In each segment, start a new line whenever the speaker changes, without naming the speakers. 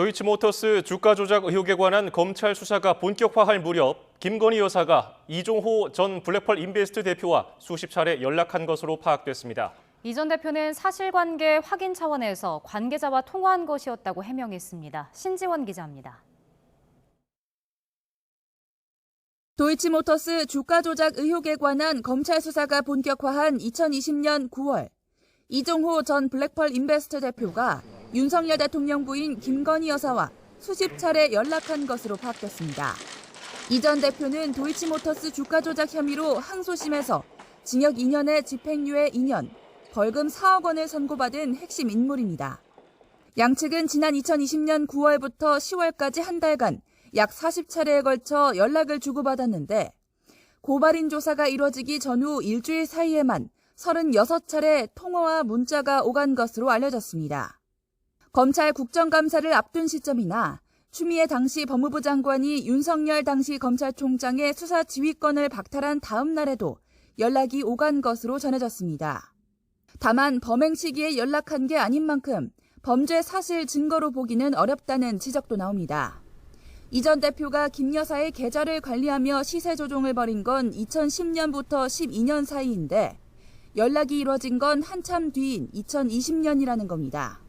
도이치모터스 주가 조작 의혹에 관한 검찰 수사가 본격화할 무렵 김건희 여사가 이종호 전 블랙펄 인베스트 대표와 수십 차례 연락한 것으로 파악됐습니다.
이 전 대표는 사실관계 확인 차원에서 관계자와 통화한 것이었다고 해명했습니다. 신지원 기자입니다.
도이치모터스 주가 조작 의혹에 관한 검찰 수사가 본격화한 2020년 9월, 이종호 전 블랙펄 인베스트 대표가 윤석열 대통령 부인 김건희 여사와 수십 차례 연락한 것으로 파악됐습니다. 이 전 대표는 도이치모터스 주가 조작 혐의로 항소심에서 징역 2년에 집행유예 2년, 벌금 4억 원을 선고받은 핵심 인물입니다. 양측은 지난 2020년 9월부터 10월까지 한 달간 약 40차례에 걸쳐 연락을 주고받았는데 고발인 조사가 이뤄지기 전후 일주일 사이에만 36차례 통화와 문자가 오간 것으로 알려졌습니다. 검찰 국정감사를 앞둔 시점이나 추미애 당시 법무부 장관이 윤석열 당시 검찰총장의 수사 지휘권을 박탈한 다음 날에도 연락이 오간 것으로 전해졌습니다. 다만 범행 시기에 연락한 게 아닌 만큼 범죄 사실 증거로 보기는 어렵다는 지적도 나옵니다. 이 전 대표가 김 여사의 계좌를 관리하며 시세 조종을 벌인 건 2010년부터 12년 사이인데 연락이 이뤄진 건 한참 뒤인 2020년이라는 겁니다.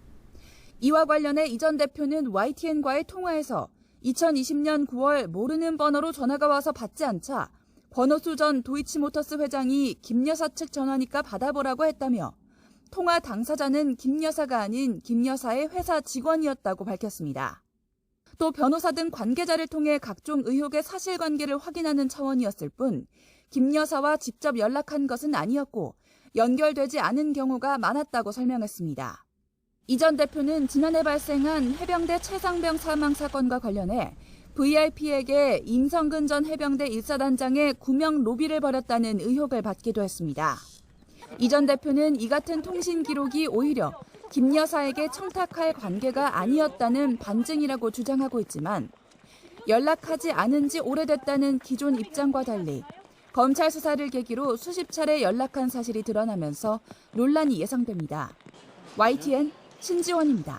이와 관련해 이 전 대표는 YTN과의 통화에서 2020년 9월 모르는 번호로 전화가 와서 받지 않자 권오수 전 도이치모터스 회장이 김 여사 측 전화니까 받아보라고 했다며 통화 당사자는 김 여사가 아닌 김 여사의 회사 직원이었다고 밝혔습니다. 또 변호사 등 관계자를 통해 각종 의혹의 사실관계를 확인하는 차원이었을 뿐 김 여사와 직접 연락한 것은 아니었고 연결되지 않은 경우가 많았다고 설명했습니다. 이 전 대표는 지난해 발생한 해병대 최상병 사망 사건과 관련해 VIP에게 임성근 전 해병대 1사단장의 구명 로비를 벌였다는 의혹을 받기도 했습니다. 이 전 대표는 이 같은 통신 기록이 오히려 김 여사에게 청탁할 관계가 아니었다는 반증이라고 주장하고 있지만 연락하지 않은 지 오래됐다는 기존 입장과 달리 검찰 수사를 계기로 수십 차례 연락한 사실이 드러나면서 논란이 예상됩니다. YTN 신지원입니다.